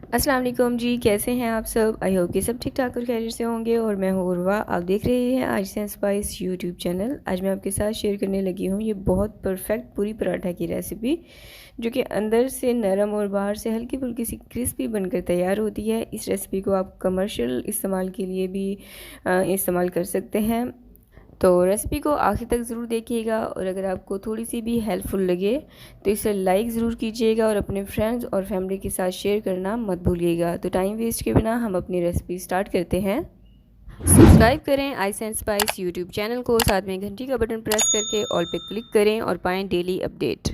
अस्सलाम वालेकुम जी, कैसे हैं आप सब? आई होप कि सब ठीक ठाक और खैरियत से होंगे। और मैं हूँ उर्वा, आप देख रहे हैं ice and spice YouTube channel. आज मैं आपके साथ शेयर करने लगी हूँ ये बहुत परफेक्ट पूरी पराठा की रेसिपी, जो कि अंदर से नरम और बाहर से हल्की फुल्की सी क्रिस्पी बनकर तैयार होती है। इस रेसिपी को आप कमर्शियल इस्तेमाल के लिए भी इस्तेमाल कर सकते हैं। तो रेसिपी को आखिर तक ज़रूर देखिएगा, और अगर आपको थोड़ी सी भी हेल्पफुल लगे तो इसे लाइक ज़रूर कीजिएगा और अपने फ्रेंड्स और फैमिली के साथ शेयर करना मत भूलिएगा। तो टाइम वेस्ट के बिना हम अपनी रेसिपी स्टार्ट करते हैं। सब्सक्राइब करें ice and spice YouTube channel को, साथ में घंटी का बटन प्रेस करके ऑल पे क्लिक करें और पाएँ डेली अपडेट।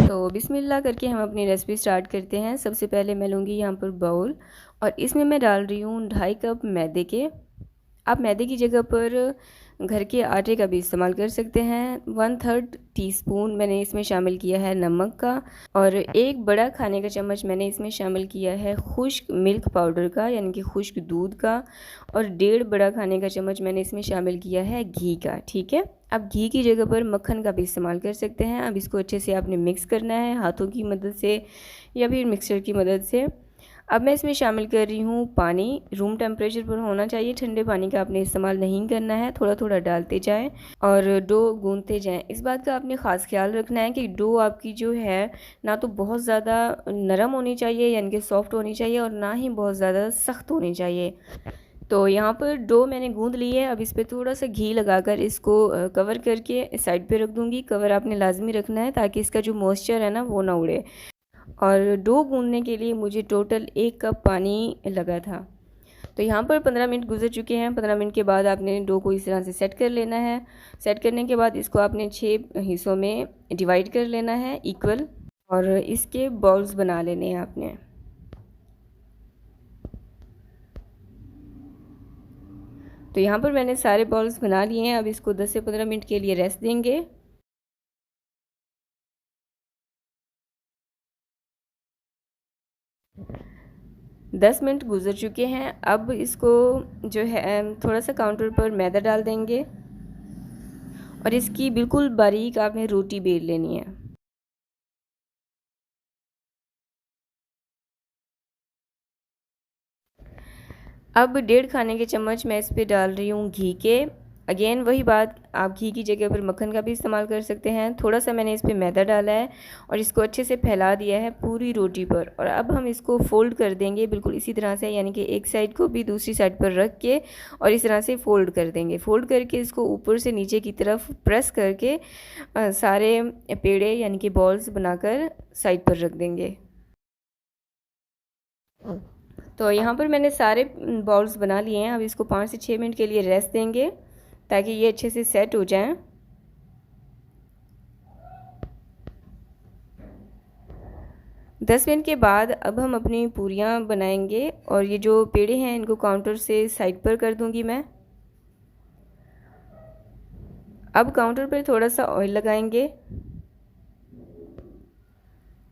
तो बिस्मिल्लाह करके हम अपनी रेसिपी स्टार्ट करते हैं। सबसे पहले मैं लूँगी यहाँ पर बाउल, और इसमें मैं डाल रही हूँ 2.5 कप मैदे के। आप मैदे की जगह पर घर के आटे का भी इस्तेमाल कर सकते हैं। 1/3 टीस्पून मैंने इसमें शामिल किया है नमक का, और 1 बड़ा खाने का चम्मच मैंने इसमें शामिल किया है खुश्क मिल्क पाउडर का, यानी कि खुश्क दूध का, और 1.5 बड़ा खाने का चम्मच मैंने इसमें शामिल किया है घी का। ठीक है, आप घी की जगह पर मक्खन का भी इस्तेमाल कर सकते हैं। अब इसको अच्छे से आपने मिक्स करना है हाथों की मदद से या फिर मिक्सर की मदद से। अब मैं इसमें शामिल कर रही हूँ पानी। रूम टेम्परेचर पर होना चाहिए, ठंडे पानी का आपने इस्तेमाल नहीं करना है। थोड़ा थोड़ा डालते जाएं और डो गूंथते जाएं। इस बात का आपने ख़ास ख्याल रखना है कि डो आपकी जो है ना तो बहुत ज़्यादा नरम होनी चाहिए यानी कि सॉफ्ट होनी चाहिए, और ना ही बहुत ज़्यादा सख्त होनी चाहिए। तो यहाँ पर डो मैंने गूंद ली है। अब इस पर थोड़ा सा घी लगाकर इसको कवर करके साइड पे रख दूँगी। कवर आपने लाजमी रखना है ताकि इसका जो मॉइस्चर है ना वो ना उड़े। और डो गूंदने के लिए मुझे टोटल 1 कप पानी लगा था। तो यहाँ पर 15 मिनट गुजर चुके हैं। 15 मिनट के बाद आपने डो को इस तरह से सेट कर लेना है। सेट करने के बाद इसको आपने 6 हिस्सों में डिवाइड कर लेना है इक्वल, और इसके बॉल्स बना लेने हैं आपने। तो यहाँ पर मैंने सारे बॉल्स बना लिए हैं। अब इसको 10 से 15 मिनट के लिए रेस्ट देंगे। 10 मिनट गुजर चुके हैं। अब इसको जो है थोड़ा सा काउंटर पर मैदा डाल देंगे, और इसकी बिल्कुल बारीक आपने रोटी बेल लेनी है। अब 1.5 खाने के चम्मच मैं इस पे डाल रही हूँ घी के। अगेन वही बात, आप घी की जगह पर मक्खन का भी इस्तेमाल कर सकते हैं। थोड़ा सा मैंने इस पे मैदा डाला है और इसको अच्छे से फैला दिया है पूरी रोटी पर। और अब हम इसको फोल्ड कर देंगे बिल्कुल इसी तरह से, यानी कि एक साइड को भी दूसरी साइड पर रख के और इस तरह से फ़ोल्ड कर देंगे। फ़ोल्ड करके इसको ऊपर से नीचे की तरफ प्रेस करके सारे पेड़े यानी कि बॉल्स बनाकर साइड पर रख देंगे। तो यहाँ पर मैंने सारे बॉल्स बना लिए हैं। अब इसको 5 से 6 मिनट के लिए रेस्ट देंगे ताकि ये अच्छे से सेट हो जाएं। 10 मिनट के बाद अब हम अपनी पूरियाँ बनाएंगे, और ये जो पेड़े हैं इनको काउंटर से साइड पर कर दूंगी मैं। अब काउंटर पर थोड़ा सा ऑयल लगाएंगे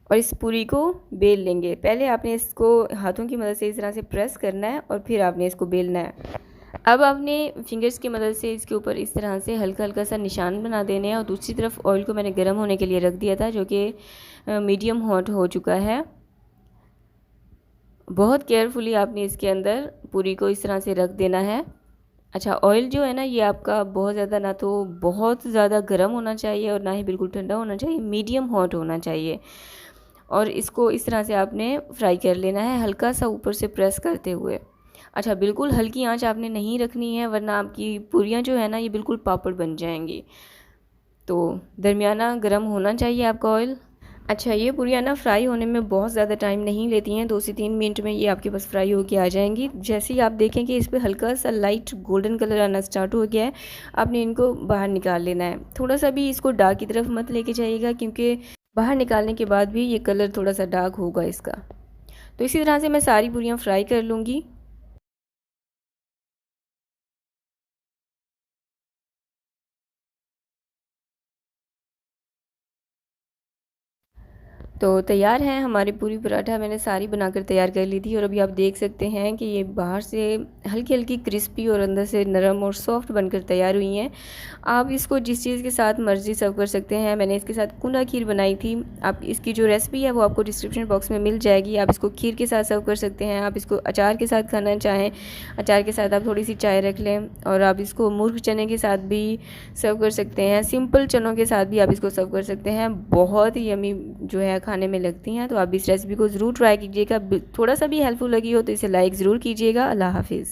और इस पूरी को बेल लेंगे। पहले आपने इसको हाथों की मदद से इस तरह से प्रेस करना है और फिर आपने इसको बेलना है। अब आपने फिंगर्स की मदद से इसके ऊपर इस तरह से हल्का हल्का सा निशान बना देने हैं। और दूसरी तरफ ऑयल को मैंने गर्म होने के लिए रख दिया था, जो कि मीडियम हॉट हो चुका है। बहुत केयरफुली आपने इसके अंदर पूरी को इस तरह से रख देना है। अच्छा, ऑयल जो है ना ये आपका बहुत ज़्यादा ना तो बहुत ज़्यादा गर्म होना चाहिए और ना ही बिल्कुल ठंडा होना चाहिए, मीडियम हॉट होना चाहिए। और इसको इस तरह से आपने फ्राई कर लेना है हल्का सा ऊपर से प्रेस करते हुए। अच्छा, बिल्कुल हल्की आंच आपने नहीं रखनी है, वरना आपकी पूरियाँ जो है ना ये बिल्कुल पापड़ बन जाएंगी। तो दरमियाना गर्म होना चाहिए आपका ऑयल। अच्छा, ये पूरियाँ ना फ्राई होने में बहुत ज़्यादा टाइम नहीं लेती हैं। 2 से 3 मिनट में ये आपके पास फ्राई होके आ जाएंगी। जैसे ही आप देखें कि इस पर हल्का सा लाइट गोल्डन कलर आना स्टार्ट हो गया है, आपने इनको बाहर निकाल लेना है। थोड़ा सा भी इसको डार्क की तरफ मत लेके जाइएगा, क्योंकि बाहर निकालने के बाद भी ये कलर थोड़ा सा डार्क होगा इसका। तो इसी तरह से मैं सारी पूरियाँ फ्राई कर लूँगी। तो तैयार है हमारी पूरी पराठा, मैंने सारी बनाकर तैयार कर ली थी और अभी आप देख सकते हैं कि ये बाहर से हल्की हल्की क्रिस्पी और अंदर से नरम और सॉफ्ट बनकर तैयार हुई हैं। आप इसको जिस चीज़ के साथ मर्ज़ी सर्व कर सकते हैं। मैंने इसके साथ कुंदा खीर बनाई थी। आप इसकी जो रेसिपी है वो आपको डिस्क्रिप्शन बॉक्स में मिल जाएगी। आप इसको खीर के साथ सर्व कर सकते हैं। आप इसको अचार के साथ खाना चाहें, अचार के साथ आप थोड़ी सी चाय रख लें, और आप इसको मूर्ख चने के साथ भी सर्व कर सकते हैं। सिंपल चनों के साथ भी आप इसको सर्व कर सकते हैं। बहुत ही यमी जो है खाने में लगती हैं। तो आप इस रेसिपी को ज़रूर ट्राई कीजिएगा। थोड़ा सा भी हेल्पफुल लगी हो तो इसे लाइक ज़रूर कीजिएगा। अल्लाह हाफिज़।